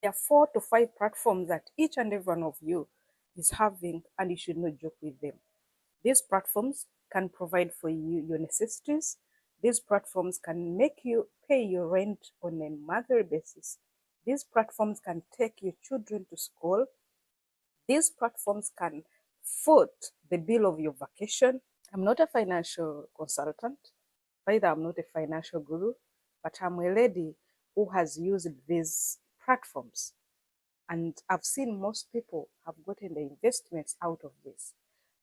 There are 4 to 5 platforms that each and every one of you is having, and you should not joke with them. These platforms can provide for you your necessities. These platforms can make you pay your rent on a monthly basis. These platforms can take your children to school. These platforms can foot the bill of your vacation. I'm not a financial consultant, either I'm not a financial guru, but I'm a lady who has used these platforms. And I've seen most people have gotten the investments out of this.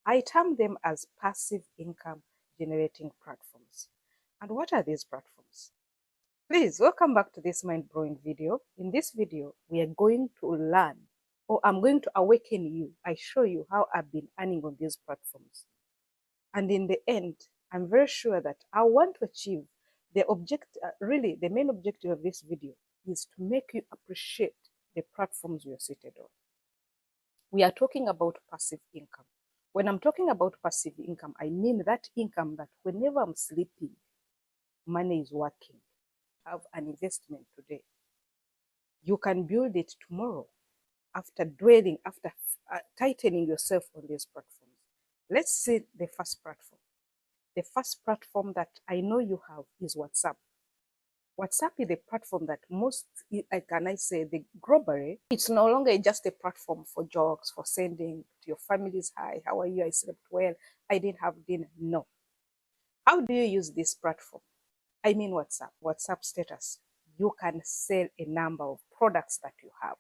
I term them as passive income generating platforms. And what are these platforms? Please welcome back to this mind-blowing video. In this video, we are going to learn, or I'm going to awaken you. I show you how I've been earning on these platforms. And in the end, I'm very sure that I want to achieve the really the main objective of this video is to make you appreciate the platforms you are seated on. We are talking about passive income. When I'm talking about passive income, I mean that income that whenever I'm sleeping, money is working. Have an investment today. You can build it tomorrow after tightening yourself on these platforms. Let's see the first platform. The first platform that I know you have is WhatsApp. WhatsApp is the platform that globally, it's no longer just a platform for jokes, for sending to your families, hi, how are you? I slept well, I didn't have dinner. No. How do you use this platform? I mean WhatsApp. WhatsApp status. You can sell a number of products that you have.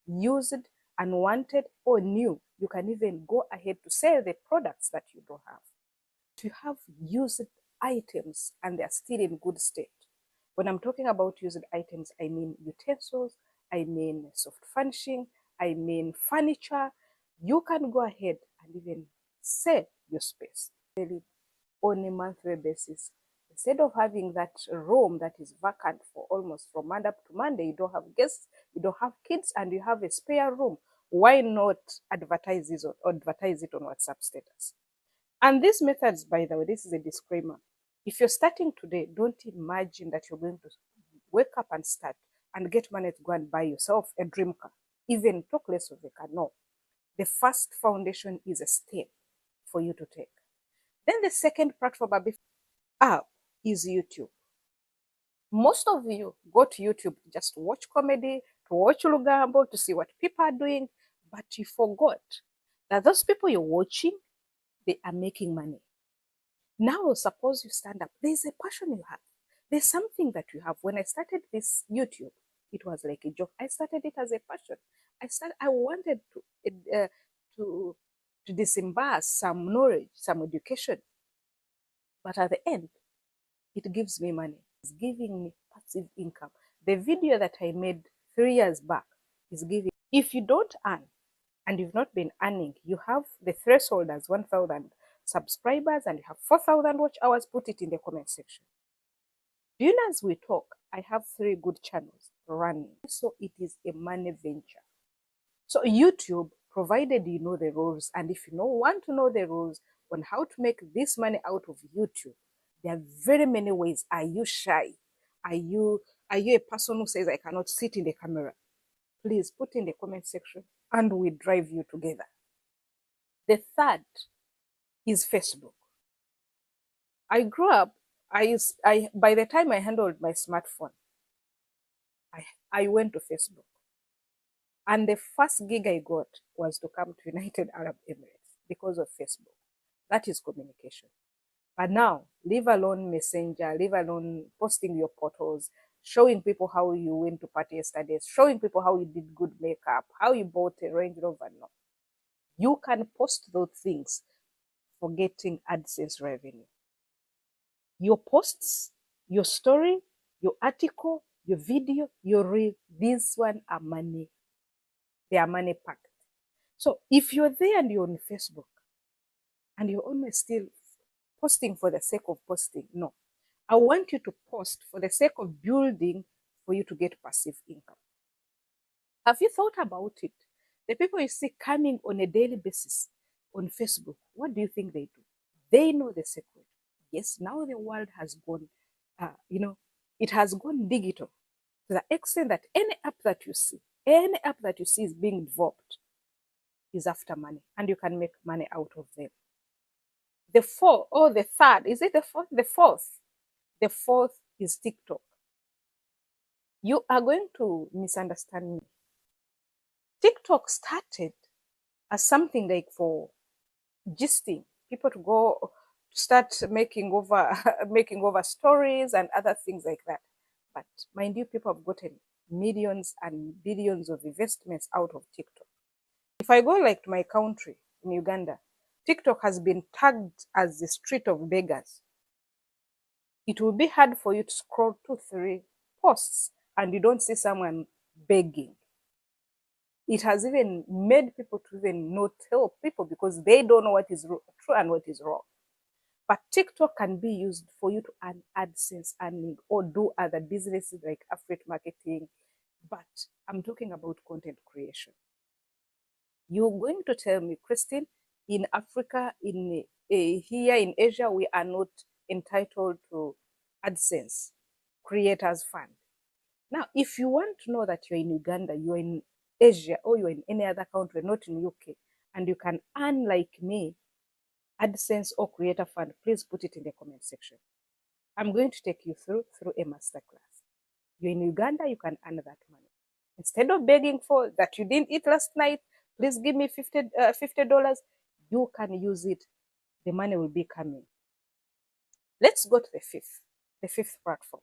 Used, unwanted, or new. You can even go ahead to sell the products that you don't have. To have used items and they are still in good state. When I'm talking about used items, I mean utensils, I mean soft furnishing, I mean furniture. You can go ahead and even sell your space on a monthly basis. Instead of having that room that is vacant for almost from Monday to Monday, you don't have guests, you don't have kids, and you have a spare room. Why not advertise it on WhatsApp status? And these methods, by the way, this is a disclaimer. If you're starting today, don't imagine that you're going to wake up and start and get money to go and buy yourself a dream car. Even talk less of a car. No. The first foundation is a step for you to take. Then the second platform app is YouTube. Most of you go to YouTube just to watch comedy, to watch Lugambo, to see what people are doing, but you forgot that those people you're watching, they are making money. Now, suppose you stand up. There's a passion you have. There's something that you have. When I started this YouTube, it was like a joke. I started it as a passion. I wanted to disembark some knowledge, some education. But at the end, it gives me money. It's giving me passive income. The video that I made 3 years back is giving. If you don't earn and you've not been earning, you have the threshold as 1,000 subscribers and you have 4,000 watch hours, put it in the comment section. Do you know, as we talk, I have 3 good channels running. So it is a money venture. So YouTube, provided you know the rules, and if you want to know the rules on how to make this money out of YouTube, there are very many ways. Are you shy? Are you a person who says, I cannot sit in the camera? Please put in the comment section and we drive you together. The third is Facebook. I grew up, by the time I handled my smartphone, I went to Facebook. And the first gig I got was to come to United Arab Emirates because of Facebook. That is communication. But now, leave alone Messenger, leave alone posting your photos, showing people how you went to party yesterday, showing people how you did good makeup, how you bought a Range Rover. No. You can post those things for getting AdSense revenue. Your posts, your story, your article, your video, your reel, these one are money. They are money packed. So if you're there and you're on Facebook and you're only still posting for the sake of posting, no. I want you to post for the sake of building for you to get passive income. Have you thought about it? The people you see coming on a daily basis on Facebook, what do you think they do? They know the secret. Yes, now the world has gone, it has gone digital to the extent that any app that you see, Any app that you see is being developed is after money, and you can make money out of them. The fourth, or the third, is it the fourth? The fourth. The fourth is TikTok. You are going to misunderstand me. TikTok started as something like for gisting, people to go to start making over making over stories and other things like that. But mind you, people have gotten millions and billions of investments out of TikTok. If I go like to my country in Uganda, TikTok has been tagged as the street of beggars. It will be hard for you to scroll 2, 3 posts and you don't see someone begging. It has even made people to even not help people because they don't know what is true and what is wrong. But TikTok can be used for you to earn AdSense earning or do other businesses like affiliate marketing. But I'm talking about content creation. You're going to tell me, Christine, in Africa, in here in Asia, we are not entitled to AdSense Creators Fund. Now, if you want to know that you're in Uganda, you're in Asia, or you're in any other country, not in UK, and you can earn like me, AdSense or Creator Fund, please put it in the comment section. I'm going to take you through a masterclass. You're in Uganda, you can earn that money. Instead of begging for that you didn't eat last night, please give me $50. You can use it. The money will be coming. Let's go to the fifth platform.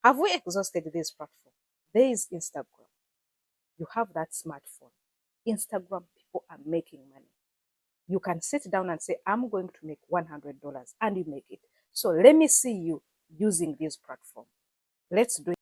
Have we exhausted this platform? There is Instagram. You have that smartphone. Instagram, people are making money. You can sit down and say, I'm going to make $100, and you make it. So let me see you using this platform. Let's do it.